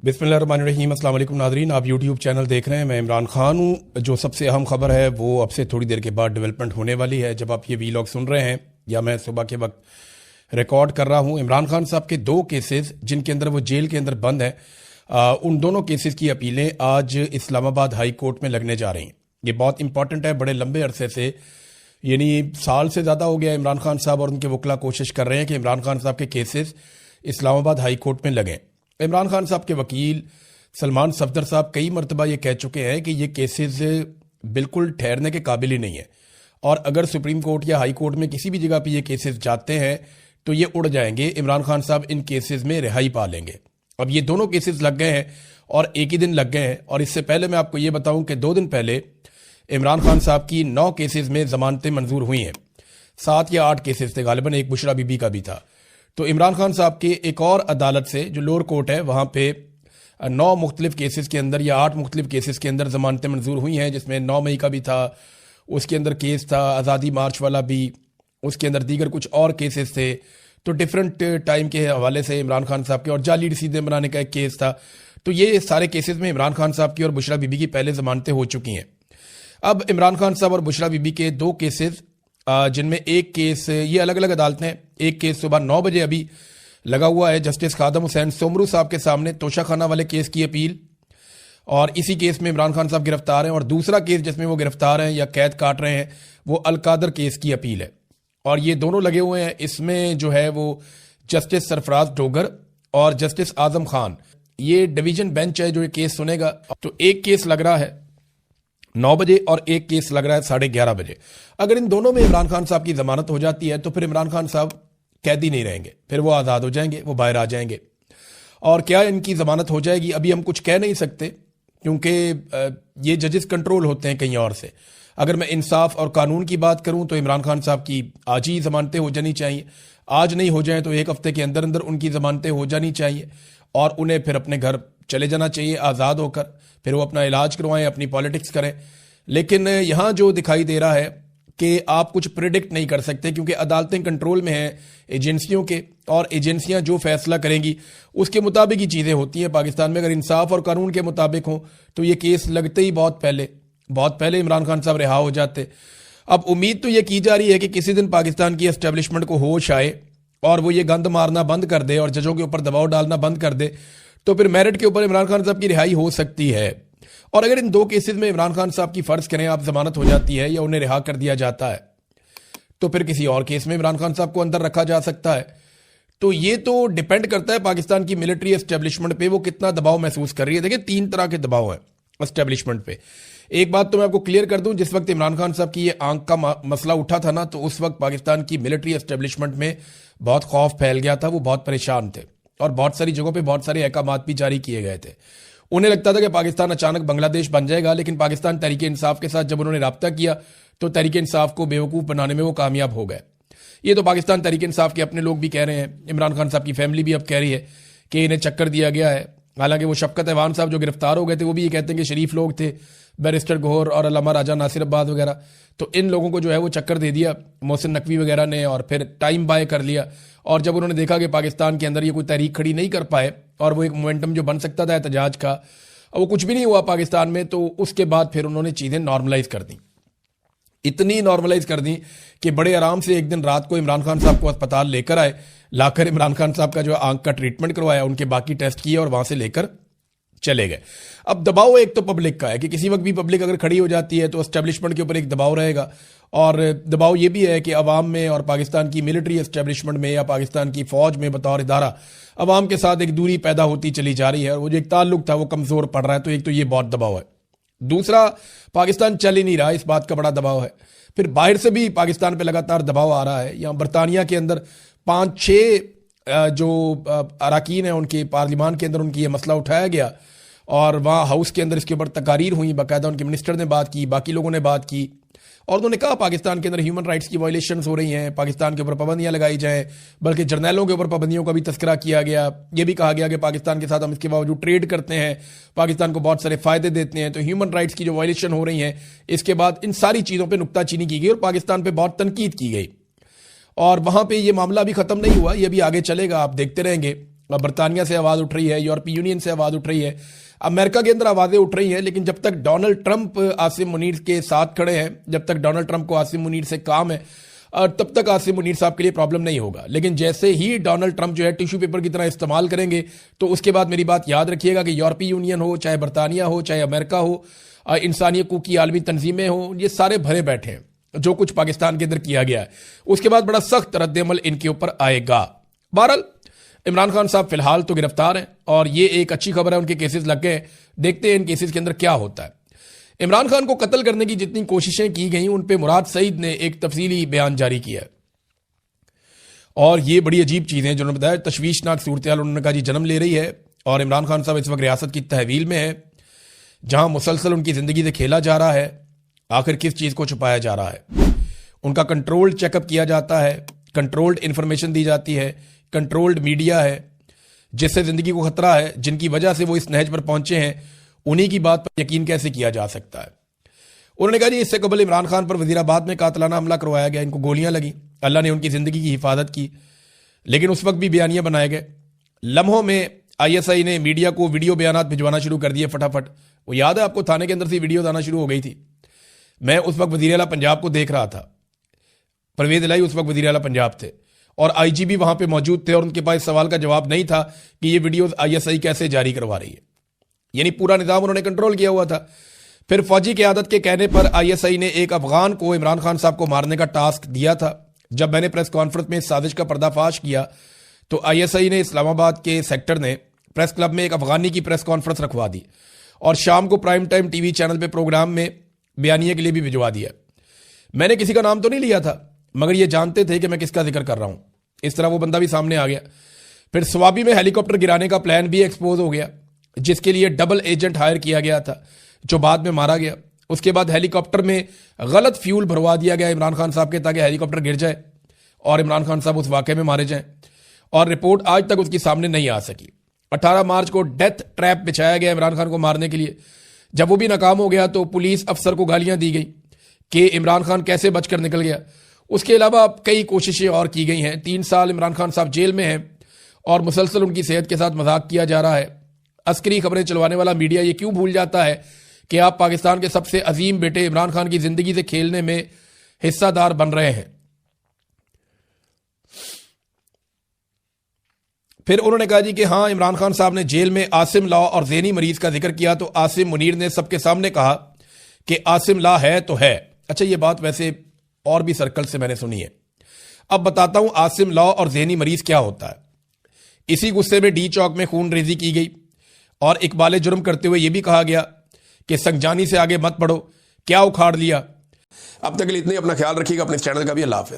बिस्मिल्लाहिर्रहमानिर्रहीम। अस्सलाम वालेकुम नाज़रीन, आप यूट्यूब चैनल देख रहे हैं। मैं इमरान खान हूँ। जो सबसे अहम खबर है वो अब से थोड़ी देर के बाद डेवलपमेंट होने वाली है। जब आप ये वीलॉग सुन रहे हैं या मैं सुबह के वक्त रिकॉर्ड कर रहा हूँ, इमरान खान साहब के 2 केसेस जिनके अंदर वो जेल के अंदर बंद है, उन दोनों केसेस की अपीलें आज इस्लामाबाद हाई कोर्ट में लगने जा रही हैं। ये बहुत इंपॉर्टेंट है। बड़े लंबे अरसे से, यानी साल से ज़्यादा हो गया, इमरान खान साहब और उनके वकला कोशिश कर रहे हैं कि इमरान खान साहब के केसेस इस्लामाबाद हाई कोर्ट में लगें। इमरान खान साहब के वकील सलमान सफदर साहब कई मरतबा ये कह चुके हैं कि ये केसेस बिल्कुल ठहरने के काबिल ही नहीं है, और अगर सुप्रीम कोर्ट या हाई कोर्ट में किसी भी जगह पे ये केसेस जाते हैं तो ये उड़ जाएंगे। इमरान खान साहब इन केसेस में रिहाई पा लेंगे। अब ये दोनों केसेस लग गए हैं और एक ही दिन लग गए हैं। और इससे पहले मैं आपको ये बताऊं कि 2 दिन पहले इमरान खान साहब की 9 केसेस में जमानतें मंजूर हुई हैं। 7 या 8 केसेस थे, गालिबन एक बुशरा बीबी का भी था। तो इमरान खान साहब के एक और अदालत से, जो लोअर कोर्ट है, वहाँ पे 9 मुख्तलिफ केसेस के अंदर या 8 मुख्तलिफ केसेस के अंदर जमानतें मंजूर हुई हैं, जिसमें 9 मई का भी था, उसके अंदर केस था आज़ादी मार्च वाला भी, उसके अंदर दीगर कुछ और केसेस थे। तो डिफरेंट टाइम के हवाले से इमरान खान साहब के, और जाली रसीदें बनाने का एक केस था। तो ये सारे केसेस में इमरान खान साहब की और बुशरा बीबी की पहले जमानतें हो चुकी हैं। अब इमरान खान साहब और बुशरा बीबी के 2 केसेस, जिनमें एक केस, ये अलग अलग अदालतें हैं, एक केस सुबह 9 बजे अभी लगा हुआ है जस्टिस खादम हुसैन सोमरू साहब के सामने, तोशा खाना वाले केस की अपील, और इसी केस में इमरान खान साहब गिरफ्तार हैं। और दूसरा केस जिसमें वो गिरफ्तार हैं या कैद काट रहे हैं, वो अलकादर केस की अपील है। और ये दोनों लगे हुए हैं। इसमें जो है वो जस्टिस सरफराज डोगर और जस्टिस आजम खान, ये डिवीजन बेंच है जो ये केस सुनेगा। तो एक केस लग रहा है 9 बजे और एक केस लग रहा है 11:30 बजे। अगर इन दोनों में इमरान खान साहब की जमानत हो जाती है तो फिर इमरान खान साहब कैदी नहीं रहेंगे, फिर वो आज़ाद हो जाएंगे, वो बाहर आ जाएंगे। और क्या इनकी जमानत हो जाएगी, अभी हम कुछ कह नहीं सकते, क्योंकि ये जजेस कंट्रोल होते हैं कहीं और से। अगर मैं इंसाफ और कानून की बात करूं तो इमरान खान साहब की आज ही जमानतें हो जानी चाहिए। आज नहीं हो जाए तो 1 हफ्ते के अंदर अंदर उनकी जमानतें हो जानी चाहिए, और उन्हें फिर अपने घर चले जाना चाहिए आज़ाद होकर। फिर वो अपना इलाज करवाएं, अपनी पॉलिटिक्स करें। लेकिन यहाँ जो दिखाई दे रहा है कि आप कुछ प्रिडिक्ट नहीं कर सकते, क्योंकि अदालतें कंट्रोल में हैं एजेंसियों के, और एजेंसियां जो फैसला करेंगी उसके मुताबिक ही चीज़ें होती हैं पाकिस्तान में। अगर इंसाफ और कानून के मुताबिक हो तो ये केस लगते ही बहुत पहले इमरान खान साहब रिहा हो जाते। अब उम्मीद तो ये की जा रही है कि किसी दिन पाकिस्तान की एस्टेब्लिशमेंट को होश आए और वो ये गंद मारना बंद कर दे और जजों के ऊपर दबाव डालना बंद कर दे, तो फिर मेरिट के ऊपर इमरान खान साहब की रिहाई हो सकती है। और अगर इन 2 केसेस में इमरान खान साहब की फर्ज करें आप जमानत हो जाती है या उन्हें रिहा कर दिया जाता है, तो फिर किसी और केस में इमरान खान साहब को अंदर रखा जा सकता है। तो ये तो डिपेंड करता है पाकिस्तान की मिलिट्री एस्टेब्लिशमेंट पे, वो कितना दबाव महसूस कर रही है। देखिए 3 तरह के दबाव है एस्टेब्लिशमेंट पे। एक बात तो मैं आपको क्लियर कर दूं, जिस वक्त इमरान खान साहब की ये आंख का मसला उठा था ना, तो उस वक्त पाकिस्तान की मिलिट्री एस्टेब्लिशमेंट में बहुत खौफ फैल गया था। वो बहुत परेशान थे और बहुत सारी जगहों पे बहुत सारे अहकामात भी जारी किए गए थे। उन्हें लगता था कि पाकिस्तान अचानक बांग्लादेश बन जाएगा, लेकिन पाकिस्तान तहरीक इंसाफ के साथ जब उन्होंने राब्ता किया तो तहरीक इंसाफ को बेवकूफ़ बनाने में वो कामयाब हो गए। ये तो पाकिस्तान तहरीक इंसाफ के अपने लोग भी कह रहे हैं, इमरान खान साहब की फैमिली भी अब कह रही है कि इन्हें चक्कर दिया गया है। हालांकि वो शफकत ऐवान साहब जो गिरफ्तार हो गए थे वो भी ये कहते हैं कि शरीफ लोग थे, बैरिस्टर गौहर और अल्लामा राजा नासिर अब्बास वगैरह। तो इन लोगों को जो है वो चक्कर दे दिया मोहसिन नकवी वगैरह ने, और फिर टाइम बाय कर लिया। और जब उन्होंने देखा कि पाकिस्तान के अंदर ये कोई तहरीक खड़ी नहीं कर पाए और वो एक मोमेंटम जो बन सकता था एहतजाज का, वो कुछ भी नहीं हुआ पाकिस्तान में, तो उसके बाद फिर उन्होंने चीज़ें नॉर्मलाइज कर दी। इतनी नॉर्मलाइज कर दी कि बड़े आराम से एक दिन रात को इमरान खान साहब को अस्पताल लेकर आए, लाकर इमरान खान साहब का जो आंख का ट्रीटमेंट करवाया, उनके बाकी टेस्ट किए और वहां से लेकर चले गए। अब दबाव एक तो पब्लिक का है कि किसी वक्त भी पब्लिक अगर खड़ी हो जाती है तो एस्टेब्लिशमेंट के ऊपर एक दबाव रहेगा। और दबाव ये भी है कि अवाम में और पाकिस्तान की मिलिट्री एस्टेब्लिशमेंट में या पाकिस्तान की फौज में बतौर इदारा अवाम के साथ एक दूरी पैदा होती चली जा रही है, और वो जो एक ताल्लुक था वो कमजोर पड़ रहा है। तो एक तो ये बहुत दबाव है। दूसरा, पाकिस्तान चल ही नहीं रहा, इस बात का बड़ा दबाव है। फिर बाहर से भी पाकिस्तान पे लगातार दबाव आ रहा है। यहाँ बरतानिया के अंदर 5-6 जो अरकान हैं उनके पार्लिमान के अंदर उनकी ये मसला उठाया गया, और वहाँ हाउस के अंदर इसके ऊपर तकारीर हुई, बाकायदा उनके मिनिस्टर ने बात की, बाकी लोगों ने बात की, और उन्होंने कहा पाकिस्तान के अंदर ह्यूमन राइट्स की वायलेशंस हो रही हैं, पाकिस्तान के ऊपर पाबंदियां लगाई जाएं। बल्कि जर्नैलों के ऊपर पाबंदियों का भी तस्करा किया गया। ये भी कहा गया कि पाकिस्तान के साथ हम इसके बावजूद ट्रेड करते हैं, पाकिस्तान को बहुत सारे फायदे देते हैं। तो ह्यूमन राइट्स की जो वायलेशन हो रही है, इसके बाद इन सारी चीज़ों पर नुक्ताचीनी की गई और पाकिस्तान पर बहुत तनकीद की गई। और वहाँ पर यह मामला भी ख़त्म नहीं हुआ, यह भी आगे चलेगा, आप देखते रहेंगे। बरतानिया से आवाज़ उठ रही है, यूरोपीय यूनियन से आवाज़ उठ रही है, अमेरिका के अंदर आवाज़ें उठ रही हैं, लेकिन जब तक डोनाल्ड ट्रंप आसिम मुनीर के साथ खड़े हैं, जब तक डोनाल्ड ट्रंप को आसिम मुनीर से काम है, और तब तक आसिम मुनीर साहब के लिए प्रॉब्लम नहीं होगा। लेकिन जैसे ही डोनाल्ड ट्रंप जो है टिश्यू पेपर की तरह इस्तेमाल करेंगे, तो उसके बाद मेरी बात याद रखिएगा कि यूरोपीय यूनियन हो, चाहे बरतानिया हो, चाहे अमेरिका हो, इंसानी हकूक़ की आलमी तंजीमें हों, ये सारे भरे बैठे हैं जो कुछ पाकिस्तान के अंदर किया गया है। उसके बाद बड़ा सख्त रद्द-ए-अमल इनके ऊपर आएगा। बहरहाल इमरान खान साहब फिलहाल तो गिरफ्तार हैं और ये एक अच्छी खबर है, उनके केसेस लग गए। देखते हैं इन केसेस के अंदर क्या होता है। इमरान खान को कत्ल करने की जितनी कोशिशें की गई उन पे मुराद सईद ने एक तफसीली बयान जारी किया है और ये बड़ी अजीब चीज़ है जो उन्होंने बताया। तशवीशनाक सूरत हाल उन्होंने कहा जी जन्म ले रही है और इमरान खान साहब इस वक्त रियासत की तहवील में है जहां मुसलसल उनकी ज़िंदगी से खेला जा रहा है। आखिर किस चीज़ को छुपाया जा रहा है? उनका कंट्रोल्ड चेकअप किया जाता है, कंट्रोल्ड इंफॉर्मेशन दी जाती है, कंट्रोल्ड मीडिया है जिससे ज़िंदगी को खतरा है, जिनकी वजह से वो इस नहज पर पहुंचे हैं, उन्हीं की बात पर यकीन कैसे किया जा सकता है? उन्होंने कहा जी इससे कबल इमरान खान पर वजीराबाद में कातलाना हमला करवाया गया, इनको गोलियां लगी, अल्लाह ने उनकी ज़िंदगी की हिफाजत की, लेकिन उस वक्त भी बयानियां बनाए गए। लम्हों में ISI ने मीडिया को वीडियो बयानात भिजवाना शुरू कर दिए फटाफट। वो याद है आपको, थाने के अंदर से वीडियो आना शुरू हो गई थी। मैं उस वक्त वज़ीर आला पंजाब को देख रहा था, परवेज़ इलाही उस वक्त वज़ीर आला पंजाब थे और IGP वहां पे मौजूद थे और उनके पास सवाल का जवाब नहीं था कि ये वीडियोस ISI कैसे जारी करवा रही है। यानी पूरा निज़ाम उन्होंने कंट्रोल किया हुआ था। फिर फौजी क़यादत के कहने पर ISI ने एक अफगान को इमरान खान साहब को मारने का टास्क दिया था। जब मैंने प्रेस कॉन्फ्रेंस में इस साजिश का पर्दाफाश किया तो ISI ने इस्लामाबाद के सेक्टर ने प्रेस क्लब में एक अफगानी की प्रेस कॉन्फ्रेंस रखवा दी और शाम को प्राइम टाइम TV चैनल पर प्रोग्राम में बयानिए के लिए भी भिजवा दिया। मैंने किसी का नाम तो नहीं लिया था, मगर ये जानते थे कि मैं किसका जिक्र कर रहा हूं। इस तरह वो बंदा भी सामने आ गया। फिर स्वाबी में हेलीकॉप्टर गिराने का प्लान भी एक्सपोज हो गया, जिसके लिए डबल एजेंट हायर किया गया था जो बाद में मारा गया। उसके बाद हेलीकॉप्टर में गलत फ्यूल भरवा दिया गया इमरान खान साहब के, ताकि हेलीकॉप्टर गिर जाए और इमरान खान साहब उस वाक़े में मारे जाएं, और रिपोर्ट आज तक उसकी सामने नहीं आ सकी। 18 मार्च को डेथ ट्रैप बिछाया गया इमरान खान को मारने के लिए। जब वो भी नाकाम हो गया तो पुलिस अफसर को गालियां दी गई कि इमरान खान कैसे बचकर निकल गया। उसके अलावा कई कोशिशें और की गई हैं। 3 साल इमरान खान साहब जेल में हैं और मुसलसल उनकी सेहत के साथ मजाक किया जा रहा है। अस्करी खबरें चलवाने वाला मीडिया ये क्यों भूल जाता है कि आप पाकिस्तान के सबसे अजीम बेटे इमरान खान की जिंदगी से खेलने में हिस्सादार बन रहे हैं। फिर उन्होंने कहा जी कि हाँ, इमरान खान साहब ने जेल में आसिम लॉ और ज़ेनी मरीज का जिक्र किया तो आसिम मुनीर ने सबके सामने कहा कि आसिम लॉ है तो है। अच्छा, ये बात वैसे और भी सर्कल से मैंने सुनी है। अब बताता हूं आसिम लॉ और ज़ेनी मरीज क्या होता है। इसी गुस्से में डी चौक में खून रेजी की गई और इकबाल जुर्म करते हुए यह भी कहा गया कि संगजानी से आगे मत बढ़ो, क्या उखाड़ लिया। अब तक के लिए इतने, अपना ख्याल रखिएगा, अपने चैनल का भी। अल्लाह हाफ़िज़।